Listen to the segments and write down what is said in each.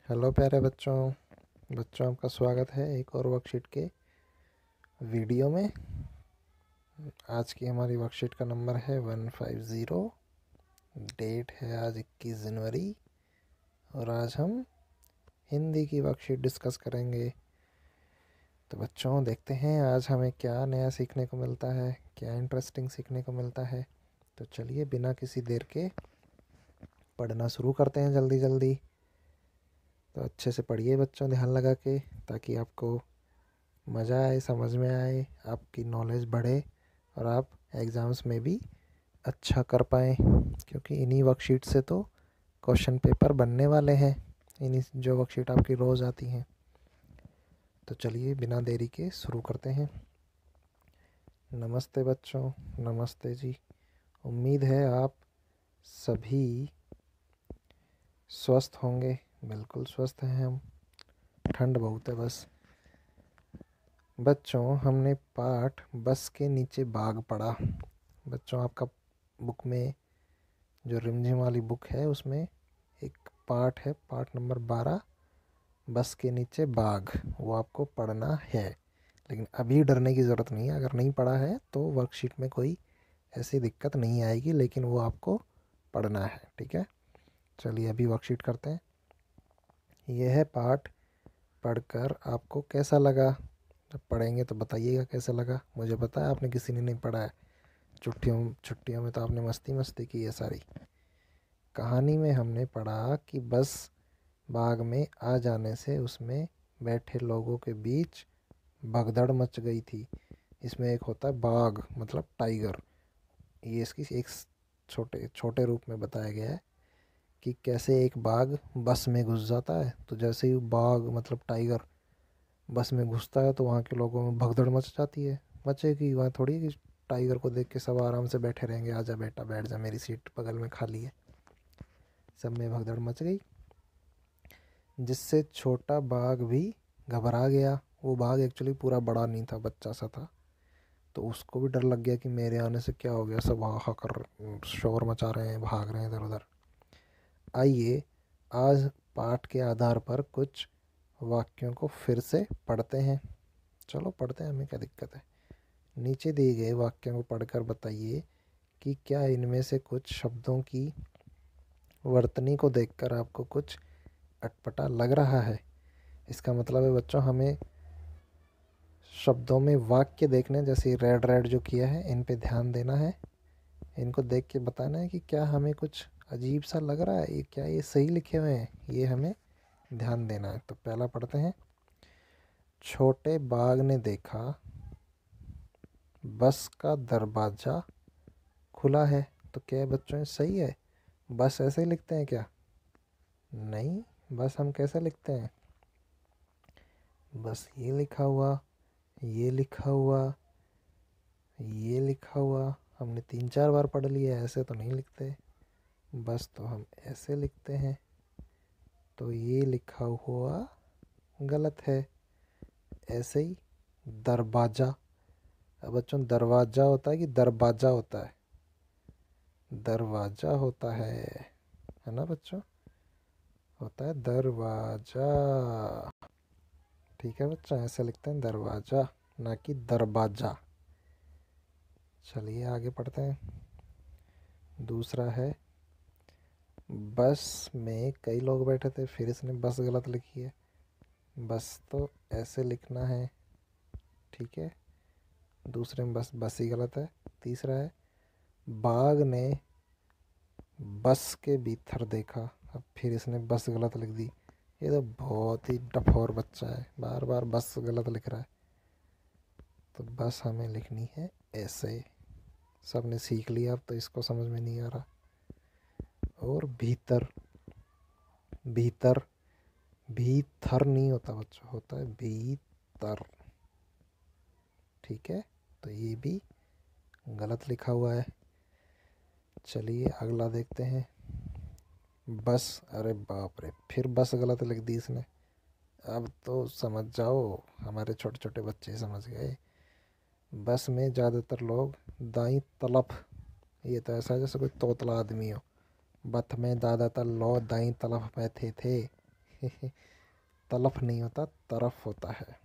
Hello प्यारे बच्चों बच्चों आपका स्वागत है एक और वर्कशीट के वीडियो में। आज की हमारी वर्कशीट का नंबर है 150। डेट है आज 21 जनवरी और आज हम हिंदी की वर्कशीट डिस्कस करेंगे। तो बच्चों देखते हैं आज हमें क्या नया सीखने को मिलता है, क्या इंटरेस्टिंग सीखने को मिलता है। तो चलिए बिना किसी देर के पढ़ना शुरू करते हैं जल्दी जल्दी। तो अच्छे से पढ़िए बच्चों, ध्यान लगा के, ताकि आपको मज़ा आए, समझ में आए, आपकी नॉलेज बढ़े और आप एग्ज़ाम्स में भी अच्छा कर पाएँ। क्योंकि इन्हीं वर्कशीट से तो क्वेश्चन पेपर बनने वाले हैं, इन्हीं जो वर्कशीट आपकी रोज़ आती हैं। तो चलिए बिना देरी के शुरू करते हैं। नमस्ते बच्चों, नमस्ते जी। उम्मीद है आप सभी स्वस्थ होंगे। बिल्कुल स्वस्थ हैं हम, ठंड बहुत है बस। बच्चों हमने पाठ बस के नीचे बाग पढ़ा। बच्चों आपका बुक में जो रिमझिम वाली बुक है उसमें एक पाठ है, पाठ नंबर 12, बस के नीचे बाग। वो आपको पढ़ना है, लेकिन अभी डरने की ज़रूरत नहीं है। अगर नहीं पढ़ा है तो वर्कशीट में कोई ऐसी दिक्कत नहीं आएगी, लेकिन वो आपको पढ़ना है, ठीक है। चलिए अभी वर्कशीट करते हैं। यह पाठ पढ़कर आपको कैसा लगा? जब पढ़ेंगे तो बताइएगा कैसा लगा। मुझे पता है आपने किसी ने नहीं पढ़ा है, छुट्टियों में तो आपने मस्ती मस्ती की है सारी। कहानी में हमने पढ़ा कि बस बाग में आ जाने से उसमें बैठे लोगों के बीच भगदड़ मच गई थी। इसमें एक होता है बाघ, मतलब टाइगर। ये इसकी एक छोटे छोटे रूप में बताया गया है कि कैसे एक बाघ बस में घुस जाता है। तो जैसे ही बाघ मतलब टाइगर बस में घुसता है तो वहाँ के लोगों में भगदड़ मच जाती है। मचेगी, वहाँ थोड़ी कि टाइगर को देख के सब आराम से बैठे रहेंगे, आजा बेटा बैठ जा, मेरी सीट बगल में खाली है। सब में भगदड़ मच गई, जिससे छोटा बाघ भी घबरा गया। वो बाघ एक्चुअली पूरा बड़ा नहीं था, बच्चा सा था। तो उसको भी डर लग गया कि मेरे आने से क्या हो गया, सब हाहा कर शोर मचा रहे हैं, भाग रहे हैं इधर उधर। आइए आज पाठ के आधार पर कुछ वाक्यों को फिर से पढ़ते हैं। चलो पढ़ते हैं, हमें क्या दिक्कत है। नीचे दिए गए वाक्यों को पढ़कर बताइए कि क्या इनमें से कुछ शब्दों की वर्तनी को देखकर आपको कुछ अटपटा लग रहा है। इसका मतलब है बच्चों हमें शब्दों में वाक्य देखने, जैसे रेड रेड जो किया है इन पे ध्यान देना है। इनको देख के बताना है कि क्या हमें कुछ अजीब सा लग रहा है, ये क्या ये सही लिखे हुए हैं, ये हमें ध्यान देना है। तो पहला पढ़ते हैं। छोटे बाघ ने देखा बस का दरवाज़ा खुला है। तो क्या बच्चों ये सही है? बस ऐसे ही लिखते हैं क्या? नहीं, बस हम कैसे लिखते हैं? बस ये लिखा हुआ, ये लिखा हुआ, ये लिखा हुआ, हमने 3-4 बार पढ़ लिया है। ऐसे तो नहीं लिखते, बस तो हम ऐसे लिखते हैं। तो ये लिखा हुआ गलत है। ऐसे ही दरवाज़ा, अब बच्चों दरवाज़ा होता है कि दरवाज़ा होता है? दरवाज़ा होता है ना बच्चों? होता है दरवाज़ा। ठीक है बच्चों, ऐसे लिखते हैं दरवाज़ा, ना कि दरवाज़ा। चलिए आगे पढ़ते हैं। दूसरा है, बस में कई लोग बैठे थे, फिर इसने बस गलत लिखी है। बस तो ऐसे लिखना है, ठीक है। दूसरे में बस बस ही गलत है। तीसरा है, बाघ ने बस के भीतर देखा, अब फिर इसने बस गलत लिख दी। ये तो बहुत ही डफोर बच्चा है, बार बार बस गलत लिख रहा है। तो बस हमें लिखनी है ऐसे। सब ने सीख लिया, अब तो इसको समझ में नहीं आ रहा। और भीतर, भीतर भीतर नहीं होता बच्चों, होता है भीतर, ठीक है। तो ये भी गलत लिखा हुआ है। चलिए अगला देखते हैं। बस, अरे बाप रे, फिर बस गलत लिख दी इसने। अब तो समझ जाओ, हमारे छोटे छोटे बच्चे समझ गए। बस में ज़्यादातर लोग दाई तलफ, ये तो ऐसा जैसे कोई तोतला आदमी हो। बथ में ज़्यादातर लोग दाई तलफ बैठे थे। तलफ नहीं होता, तरफ होता है।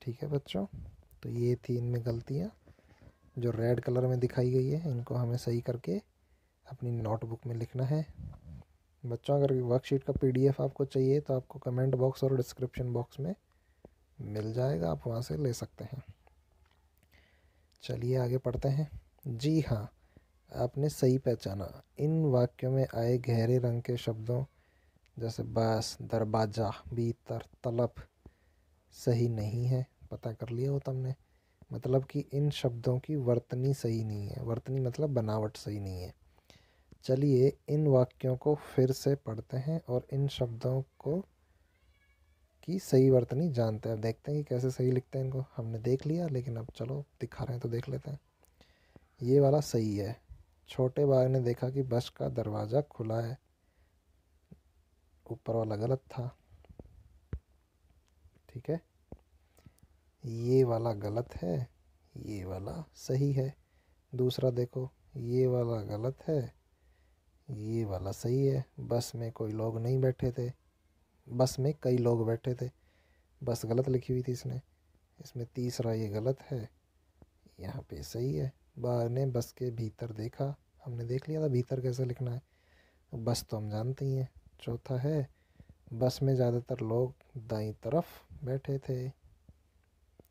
ठीक है बच्चों, तो ये थी इनमें गलतियाँ जो रेड कलर में दिखाई गई है, इनको हमें सही करके अपनी नोटबुक में लिखना है। बच्चों अगर वर्कशीट का पीडीएफ आपको चाहिए तो आपको कमेंट बॉक्स और डिस्क्रिप्शन बॉक्स में मिल जाएगा, आप वहाँ से ले सकते हैं। चलिए आगे पढ़ते हैं। जी हाँ, आपने सही पहचाना। इन वाक्यों में आए गहरे रंग के शब्दों जैसे बस, दरवाज़ा, भीतर, तलब सही नहीं है। पता कर लिया हो तुमने। मतलब कि इन शब्दों की वर्तनी सही नहीं है। वर्तनी मतलब बनावट सही नहीं है। चलिए इन वाक्यों को फिर से पढ़ते हैं और इन शब्दों को की सही वर्तनी जानते हैं। अब देखते हैं कि कैसे सही लिखते हैं इनको। हमने देख लिया, लेकिन अब चलो दिखा रहे हैं तो देख लेते हैं। ये वाला सही है। छोटे बाघ ने देखा कि बस का दरवाज़ा खुला है। ऊपर वाला गलत था। ठीक है, ये वाला गलत है, ये वाला सही है। दूसरा देखो, ये वाला गलत है, ये वाला सही है। बस में कोई लोग नहीं बैठे थे, बस में कई लोग बैठे थे। बस गलत लिखी हुई थी इसने। इसमें तीसरा ये गलत है, यहाँ पे सही है। बाघ ने बस के भीतर देखा। हमने देख लिया था भीतर कैसे लिखना है, बस तो हम जानते ही हैं। चौथा है, बस में ज़्यादातर लोग दाईं तरफ बैठे थे।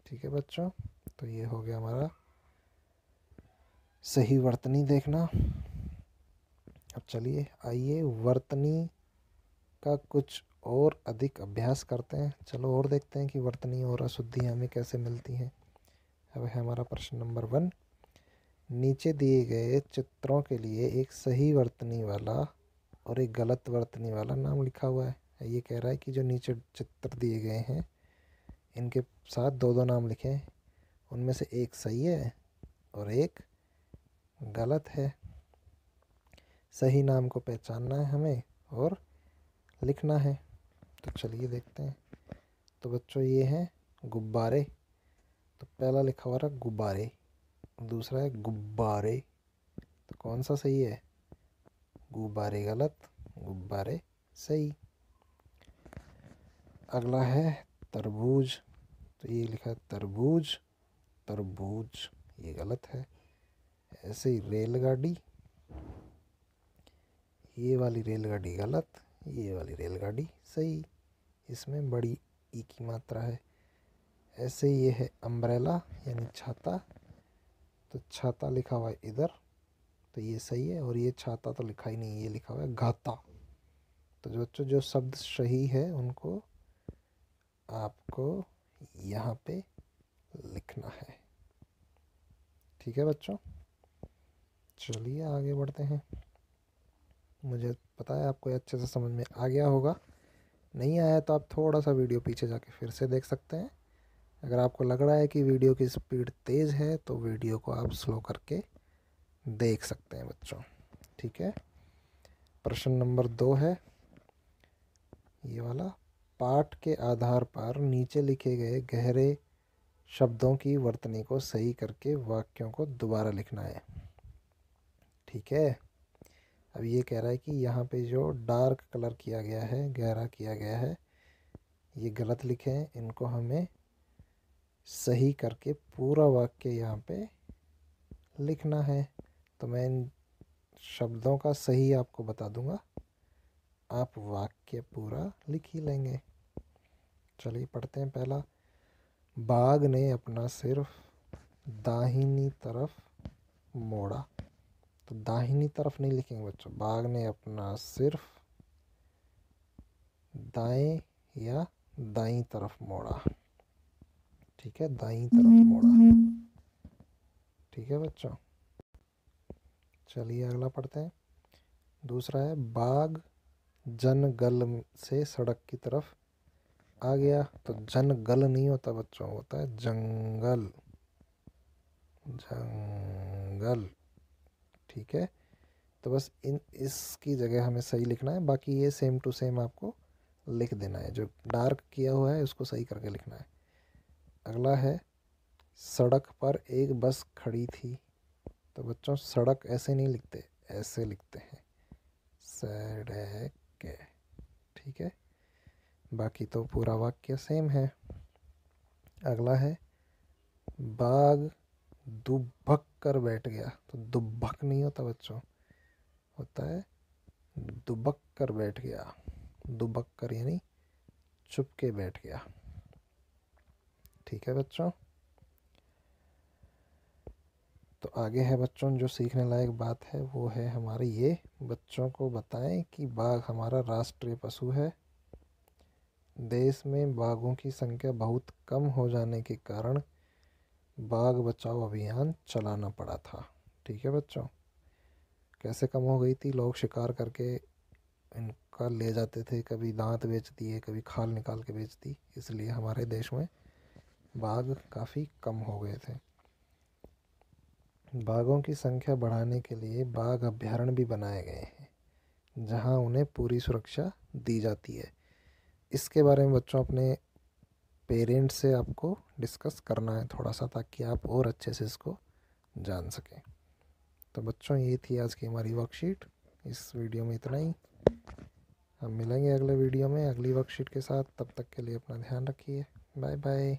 ठीक है बच्चों, तो ये हो गया हमारा सही वर्तनी देखना। अब चलिए आइए वर्तनी का कुछ और अधिक अभ्यास करते हैं। चलो और देखते हैं कि वर्तनी और अशुद्धियाँ हमें कैसे मिलती हैं। अब है हमारा प्रश्न नंबर 1। नीचे दिए गए चित्रों के लिए एक सही वर्तनी वाला और एक गलत वर्तनी वाला नाम लिखा हुआ है। ये कह रहा है कि जो नीचे चित्र दिए गए हैं इनके साथ दो दो नाम लिखें, उनमें से एक सही है और एक गलत है। सही नाम को पहचानना है हमें और लिखना है। तो चलिए देखते हैं। तो बच्चों ये हैं गुब्बारे। तो पहला लिखा हुआ रहा गुब्बारे, दूसरा है गुब्बारे। तो कौन सा सही है? गुब्बारे गलत, गुब्बारे सही। अगला है तरबूज। तो ये लिखा है तरबूज, तरबूज, ये गलत है। ऐसे ही रेलगाड़ी, ये वाली रेलगाड़ी गलत, ये वाली रेलगाड़ी सही। इसमें बड़ी ई की मात्रा है। ऐसे ये है अम्ब्रेला यानी छाता। तो छाता लिखा हुआ है इधर, तो ये सही है। और ये छाता तो लिखा ही नहीं, ये लिखा हुआ है घाता। तो जो बच्चों जो शब्द सही है उनको आपको यहाँ पे लिखना है। ठीक है बच्चों, चलिए आगे बढ़ते हैं। मुझे पता है आपको अच्छे से समझ में आ गया होगा। नहीं आया तो आप थोड़ा सा वीडियो पीछे जाके फिर से देख सकते हैं। अगर आपको लग रहा है कि वीडियो की स्पीड तेज़ है तो वीडियो को आप स्लो करके देख सकते हैं बच्चों। ठीक है, प्रश्न नंबर 2 है ये वाला। पाठ के आधार पर नीचे लिखे गए गहरे शब्दों की वर्तनी को सही करके वाक्यों को दोबारा लिखना है। ठीक है, अब ये कह रहा है कि यहाँ पे जो डार्क कलर किया गया है, गहरा किया गया है, ये गलत लिखे हैं। इनको हमें सही करके पूरा वाक्य यहाँ पे लिखना है। तो मैं इन शब्दों का सही आपको बता दूंगा, आप वाक्य पूरा लिख ही लेंगे। चलिए पढ़ते हैं। पहला, बाघ ने अपना सिर दाहिनी तरफ मोड़ा। तो दाहिनी तरफ नहीं लिखेंगे बच्चों, बाघ ने अपना सिर दाएं या दाईं तरफ मोड़ा। ठीक है, दाईं तरफ मोड़ा। ठीक है बच्चों, चलिए अगला पढ़ते हैं। दूसरा है, बाघ जनगल से सड़क की तरफ आ गया। तो जनगल नहीं होता बच्चों, होता है जंगल, जंगल। ठीक है, तो बस इसकी जगह हमें सही लिखना है, बाकी ये सेम टू सेम आपको लिख देना है। जो डार्क किया हुआ है उसको सही करके लिखना है। अगला है, सड़क पर एक बस खड़ी थी। तो बच्चों सड़क ऐसे नहीं लिखते, ऐसे लिखते हैं, सड़क। ठीक है, बाकी तो पूरा वाक्य सेम है। अगला है बाघ दुबक कर बैठ गया। तो दुबक नहीं होता बच्चों, होता है दुबक कर बैठ गया। दुबक कर यानी चुप के बैठ गया। ठीक है बच्चों, तो आगे है बच्चों जो सीखने लायक बात है वो है हमारी ये, बच्चों को बताएं कि बाघ हमारा राष्ट्रीय पशु है। देश में बाघों की संख्या बहुत कम हो जाने के कारण बाघ बचाओ अभियान चलाना पड़ा था। ठीक है बच्चों, कैसे कम हो गई थी? लोग शिकार करके इनका ले जाते थे, कभी दांत बेच दिए, कभी खाल निकाल के बेच दी, इसलिए हमारे देश में बाघ काफ़ी कम हो गए थे। बाघों की संख्या बढ़ाने के लिए बाघ अभयारण्य भी बनाए गए हैं जहां उन्हें पूरी सुरक्षा दी जाती है। इसके बारे में बच्चों अपने पेरेंट्स से आपको डिस्कस करना है थोड़ा सा, ताकि आप और अच्छे से इसको जान सकें। तो बच्चों ये थी आज की हमारी वर्कशीट। इस वीडियो में इतना ही, हम मिलेंगे अगले वीडियो में अगली वर्कशीट के साथ। तब तक के लिए अपना ध्यान रखिए। Bye bye.